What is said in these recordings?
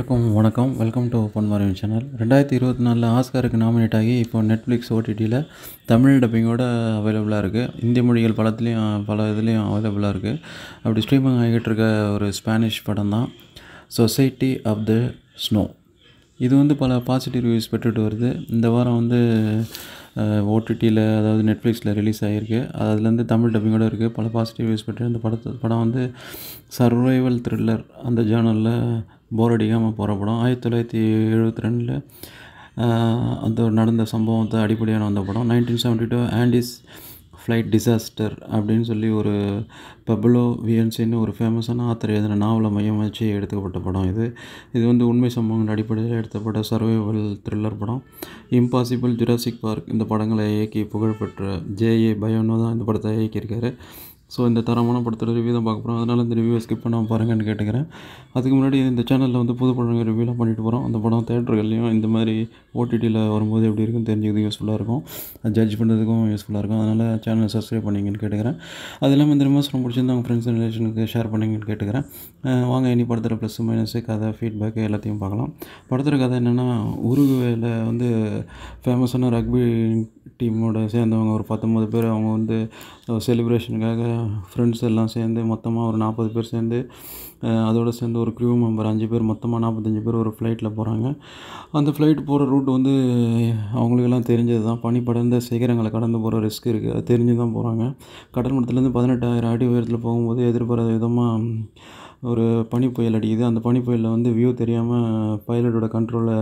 எல்லாருக்கும் வணக்கம். Welcome to Ponmaram channel. 2024 ஆஸ்காருக்கு நாமினேட் ஆகி இப்போ நெட்ஃப்ளிக்ஸ் ஓடிடியில் தமிழ் டப்பிங்கோட அவைலபிளாக இருக்குது. இந்திய மொழிகள் பல இதுலேயும் அவைலபிளாக இருக்குது. அப்படி ஸ்ட்ரீமிங் ஆகிட்டு இருக்க ஒரு ஸ்பானிஷ் படம் தான் சொசைட்டி ஆஃப் த ஸ்னோ. இது பல பாசிட்டிவ் ரிவ்யூஸ் பெற்றுட்டு வருது. இந்த வாரம் ஓடிடியில் அதாவது நெட்ஃப்ளிக்ஸில் ரிலீஸ் ஆகிருக்கு. அதுலேருந்து தமிழ் டப்பிங்கோடு இருக்குது. பல பாசிட்டிவ் ரிவ்யூஸ் பெற்று இந்த படம் சர்வைவல் த்ரில்லர். அந்த ஜேர்னலில் போர் அடிக்காமல் போகிற படம். 1972 அந்த நடந்த சம்பவத்தை அடிப்படையான வந்த படம். 1972 ஆண்டிஸ் ஃப்ளைட் டிசாஸ்டர் அப்படின்னு சொல்லி ஒரு பப்ளோ வியன்சின்னு ஒரு ஃபேமஸான ஆத்தர் எழுதின நாவலை மையம் வச்சு எடுத்துக்கப்பட்ட படம். இது உண்மை சம்பவங்கள் அடிப்படையில் எடுத்தப்பட்ட சர்வைவல் த்ரில்லர் படம். இம்பாசிபிள், ஜுராசிக் பார்க் இந்த படங்களை இயக்கி புகழ்பெற்ற ஜே.ஏ. பயோனோ தான் இந்த படத்தை இயக்கியிருக்காரு. ஸோ இந்த தரமான படத்தோட ரிவ்யூ தான் பார்க்க போகிறோம். அதனால் இந்த ரிவ்யூவை ஸ்கிப் பண்ணாமல் பாருங்கன்னு கேட்டுக்கிறேன். அதுக்கு முன்னாடி இந்த சேனலில் புது படங்கள் ரிவ்யூலாம் பண்ணிட்டு போகிறோம். அந்த படம் தேட்டர்கள்லையும் இந்த மாதிரி ஓடிடியில் வரும்போது எப்படி இருக்குன்னு தெரிஞ்சுக்கிறது யூஸ்ஃபுல்லாக இருக்கும். அது ஜட்ஜ் பண்ணுறதுக்கும் யூஸ்ஃபுல்லாக இருக்கும். அதனால் சேனலை சப்ஸ்கிரைப் பண்ணிங்கன்னு கேட்டுக்கிறேன். அது இல்லாமல் இந்த விமர்சனம் பிடிச்சிருந்தா உங்கள் ஃப்ரெண்ட்ஸ் அண்ட் ரிலேஷனுக்கு ஷேர் பண்ணிங்கன்னு கேட்டுக்கிறேன். வாங்க இனி படத்தோட ப்ளஸ் மைனஸு, கதை, ஃபீட்பேக்கு எல்லாத்தையும் பார்க்கலாம். படத்தோட கதை என்னென்னா, உருகுவேல ஃபேமஸான ரக்பி டீமோட சேர்ந்தவங்க ஒரு 19 பேர் அவங்க செலிப்ரேஷனுக்காக ஃப்ரெண்ட்ஸ் எல்லாம் சேர்ந்து மொத்தமாக ஒரு 40 பேர் சேர்ந்து அதோடு சேர்ந்து ஒரு க்ரூ மெம்பர் 5 பேர் மொத்தமாக 45 பேர் ஒரு ஃப்ளைட்டில் போகிறாங்க. அந்த ஃப்ளைட் போகிற ரூட் அவங்களுக்கெல்லாம் தெரிஞ்சது தான். பனி படர்ந்த சிகரங்களை கடந்து போகிற ரிஸ்க் இருக்குது. அது தெரிஞ்சு தான் போகிறாங்க. கடல் மட்டத்துலேருந்து 18,000 அடி உயரத்தில் போகும்போது எதிர்பாராத விதமாக ஒரு பனி புயல் அடிக்குது. அந்த பனி புயலில் வியூ தெரியாமல் பைலட்டோட கண்ட்ரோலை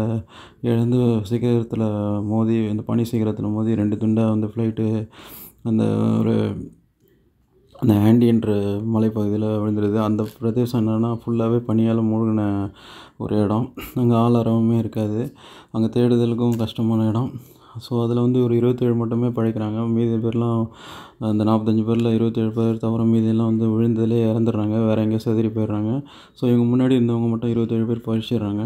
இழந்து சிகரத்தில் மோதி, அந்த பனி சிகரத்தில் மோதி 2 துண்டாக ஃப்ளைட்டு அந்த ஆண்டின்ற மலைப்பகுதியில் விழுந்துருது. அந்த பிரதேசம் என்னென்னா ஃபுல்லாகவே பனியால் மூழ்கின ஒரு இடம். அங்கே ஆளாரமே இருக்காது. அங்கே தேடுதலுக்கும் கஷ்டமான இடம். ஸோ அதில் ஒரு 27 மட்டுமே பழைக்கிறாங்க. மீதி பேர்லாம் அந்த 45 பேரில் 27 பேர் தவிர மீதியெல்லாம் விழுந்ததிலே இறந்துடுறாங்க. வேறு எங்கேயும் செதறி போயிடுறாங்க. ஸோ இவங்க முன்னாடி இருந்தவங்க மட்டும் 27 பேர் பழிச்சிடுறாங்க.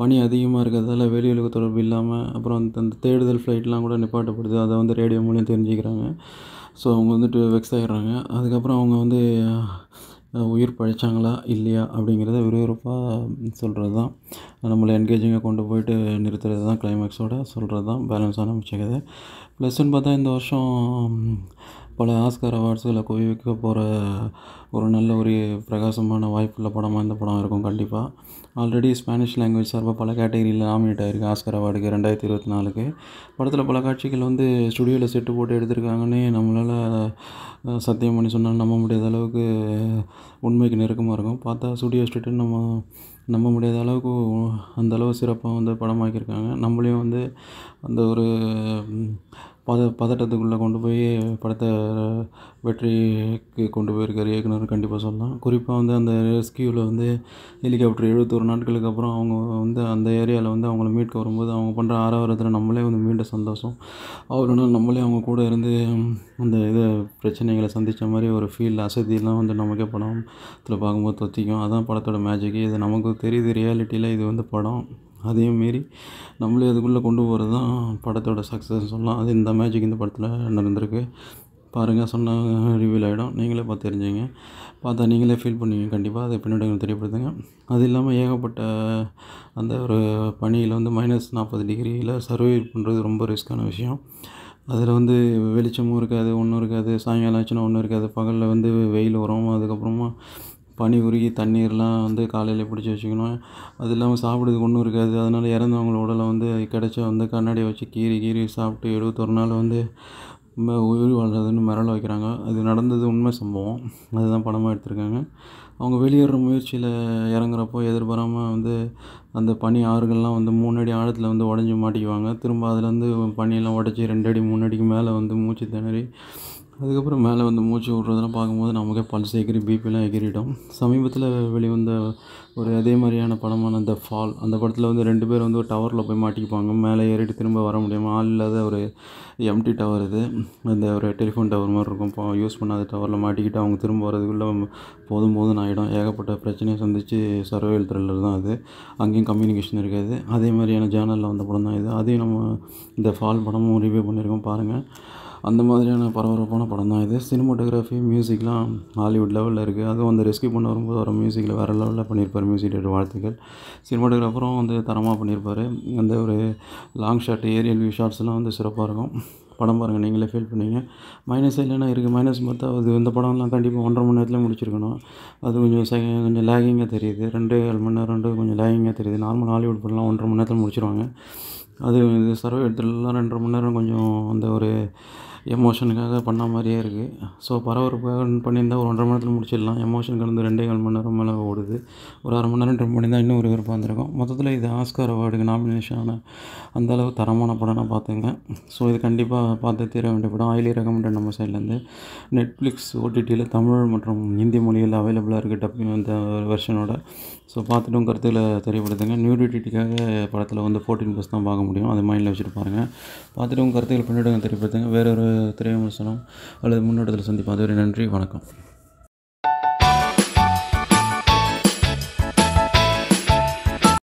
பனி அதிகமாக இருக்கிறதால வெளியுலக தொடர்பு இல்லாமல் அப்புறம் அந்த தேடுதல் ஃப்ளைட்லாம் கூட நிப்பாட்டப்படுது. அதை ரேடியோ மூலியம் தெரிஞ்சுக்கிறாங்க. ஸோ அவங்க வெக்ஸ் ஆகிடுறாங்க. அதுக்கப்புறம் அவங்க உயிர் பழிச்சாங்களா இல்லையா அப்படிங்கிறத விறுவிறுப்பாக சொல்கிறது தான். நம்மளை என்கேஜிங்காக கொண்டு போயிட்டு நிறுத்துறது தான் கிளைமேக்ஸோடு சொல்கிறது தான் பேலன்ஸான மிச்சக்கதை. ப்ளஸ்ன்னு பார்த்தா இந்த வருஷம் பல ஆஸ்கார் அவார்ட்ஸுகளை குவிக்க போகிற ஒரு நல்ல ஒரு பிரகாசமான வாய்ப்புள்ள படமாக இந்த படம் இருக்கும் கண்டிப்பாக. ஆல்ரெடி ஸ்பானிஷ் லாங்குவேஜ் சார்பாக பல கேட்டகரியில் நாமினேட் ஆகிருக்கு ஆஸ்கார் அவார்டுக்கு 2024. படத்தில் பல காட்சிகள் ஸ்டுடியோவில் செட்டு போட்டு எடுத்திருக்காங்கன்னே நம்மளால் சத்தியம் பண்ணி சொன்னால் நம்ப முடியாத அளவுக்கு உண்மைக்கு நெருக்கமாக இருக்கும். பார்த்தா ஸ்டுடியோ ஸ்டேட்டுன்னு நம்ப முடியாத அளவுக்கு அந்தளவு சிறப்பாக படமாக்கியிருக்காங்க. நம்மளையும் அந்த ஒரு பதட்டத்துக்குள்ளே கொண்டு போய் படத்தை வெற்றிக்கு கொண்டு போயிருக்கார் இயக்குனர் கண்டிப்பாக சொல்லலாம். குறிப்பாக அந்த ரெஸ்கியூவில் ஹெலிகாப்டர் 71 நாட்களுக்கு அப்புறம் அவங்க அந்த ஏரியாவில் அவங்கள மீட்க வரும்போது அவங்க பண்ணுற ஆரவாரத்தில் நம்மளே மீண்ட சந்தோஷம். அவ்வளோ நாள் நம்மளே அவங்க கூட இருந்து அந்த பிரச்சனைகளை சந்தித்த மாதிரி ஒரு ஃபீல், அசதியெல்லாம் நமக்கே படத்தில் பார்க்கும்போது தொத்திக்கும். அதான் படத்தோட மேஜிக்கு. இது நமக்கு தெரியுது ரியாலிட்டியில் இது படம். அதையும் மீறி நம்மளே அதுக்குள்ளே கொண்டு போகிறது தான் படத்தோட சக்ஸஸ் சொல்லலாம். அது இந்த மேஜிக் இந்த படத்தில் நடந்திருக்கு. பாருங்கள், சொன்ன ரிவ்யூல் ஆகிடும். நீங்களே பார்த்து தெரிஞ்சுங்க. பார்த்தா நீங்களே ஃபீல் பண்ணுவீங்க கண்டிப்பாக. அதை பின்னாடி தெரியப்படுத்துங்க. அது இல்லாமல் ஏகப்பட்ட அந்த ஒரு பனியில் -40 டிகிரியில் சர்வை பண்ணுறது ரொம்ப ரிஸ்க்கான விஷயம். அதில் வெளிச்சமும் இருக்காது, ஒன்றும் இருக்காது. சாயங்காலம் ஆச்சுன்னா ஒன்றும் இருக்காது. பகலில் வெயில் வரும். அதுக்கப்புறமா பனி உருகி தண்ணீர்லாம் காலையில் பிடிச்சி வச்சுக்கணும். அது இல்லாமல் சாப்பிட்றதுக்கு ஒன்றும் இருக்காது. அதனால் இறந்தவங்கள உடலை கிடைச்ச கண்ணாடியை வச்சு கீறி சாப்பிட்டு 71 நாள் உயிர் வாழ்றதுன்னு மிரள வைக்கிறாங்க. அது நடந்தது உண்மை சம்பவம். அதுதான் படமாக எடுத்திருக்காங்க. அவங்க வெளியேற முயற்சியில் இறங்குறப்போ எதிர்பாராமல் அந்த பனி ஆறுகள்லாம் 3 அடி ஆழத்தில் உடஞ்சி மாட்டிக்குவாங்க. திரும்ப அதில் பனியெல்லாம் உடச்சி 2 அடி 3 அடிக்கு மேலே மூச்சு திணறி அதுக்கப்புறம் மேலே மூச்சு விட்றதெல்லாம் பார்க்கும்போது நமக்கே பல்ஸ் எகிரி பிபிலாம் எகிரிடும். சமீபத்தில் வெளிவந்த ஒரு அதே மாதிரியான படமான த ஃபால். அந்த படத்தில் 2 பேர் ஒரு டவரில் போய் மாட்டிக்குப்பாங்க. மேலே ஏறிட்டு திரும்ப வர முடியாமல் ஆள் இல்லாத ஒரு எம்டி டவர். இது அந்த ஒரு டெலிஃபோன் டவர் மாதிரி இருக்கும். இப்போ யூஸ் பண்ணாத டவரில் மாட்டிக்கிட்டு அவங்க திரும்ப வரதுக்குள்ளே போதும் ஆகிடும். ஏகப்பட்ட பிரச்சனையை சந்தித்து சர்வைவல் த்ரில்லர் தான் அது. அங்கேயும் கம்யூனிகேஷன் இருக்காது. அதே மாதிரியான ஜேர்னலில் வந்த படம் தான் இது. அதையும் நம்ம இந்த ஃபால் படமும் ரிவ்யூ பண்ணியிருக்கோம் பாருங்கள். அந்த மாதிரியான பரபரப்பான படம் தான் இது. சினிமாட்டோகிராஃபி, மியூசிக்லாம் ஹாலிவுட் லெவலில் இருக்குது. அதுவும் அந்த ரெஸ்க்யூ பண்ண வரும்போது வர மியூசிக்கில் வேறு லெவலில் பண்ணியிருப்பார். மியூசிக் டைரக்டர் வாழ்த்துக்கள். சினிமாட்டோகிராஃபரும் வந்து தரமாக பண்ணியிருப்பார். அந்த ஒரு லாங் ஷாட், ஏரியல் வியூ ஷாட்ஸ்லாம் வந்து சிறப்பாக இருக்கும். படம் பாருங்கள், நீங்களே ஃபீல் பண்ணுவீங்க. மைனஸ் இல்லைன்னா இருக்குது. மைனஸ் பார்த்தா அது இந்த படம்லாம் கண்டிப்பாக 1.5 மணி நேரத்தில் முடிச்சிருக்கணும். அது கொஞ்சம் கொஞ்சம் லேகிங்காக தெரியுது. 2.5 மணி நேரம் கொஞ்சம் லேகிங்காக தெரியுது. நார்மல் ஹாலிவுட் படம்லாம் 1.5 மணி நேரத்தில் முடிச்சிருவாங்க. அது இது சர்வே எடுத்துலாம் 2.5 மணி நேரம் கொஞ்சம் அந்த ஒரு எமோஷனுக்காக பண்ண மாதிரியே இருக்குது. ஸோ பரபரப்பாக பண்ணியிருந்தால் ஒரு 1.5 மணி நேரத்தில் முடிச்சிடலாம். எமோஷன் கலந்து 2.25 மணி நேரம் மேலே ஓடுது. ஒரு 1/2 மணி நேரம் ட்ரிம் பண்ணி தான் இன்னும் ஒரு விருப்பம் வந்திருக்கும். மொத்தத்தில் இது ஆஸ்கார் அவார்டுக்கு நாமினேஷன் ஆன அந்தளவு தரமான படம்னா பார்த்துங்க. ஸோ இது கண்டிப்பாக பார்த்து தீர வேண்டிய படம். ஹைலி ரெக்கமெண்டட் நம்ம சைட்லேருந்து. நெட்ஃப்ளிக்ஸ் ஓடிடியில் தமிழ் மற்றும் ஹிந்தி மொழியில் அவைலபிளாக இருக்குது டப்பிங் அந்த வெர்ஷனோட. ஸோ பார்த்துட்டும் கருத்துக்களை தெரியப்படுத்துங்க. நியூடிட்டிக்காக படத்தில் வந்து 14+ தான் பார்க்க முடியும். அதை மைண்டில் வச்சுட்டு பாருங்கள். பார்த்துட்டு உங்கள் கருத்துக்கள் பின்னாடி தெரியப்படுத்துங்க. வேற ஒரு திரை விமர்சனம் அல்லது முன்னோட்டத்தில் சந்திப்போம். அதுவரை நன்றி, வணக்கம்.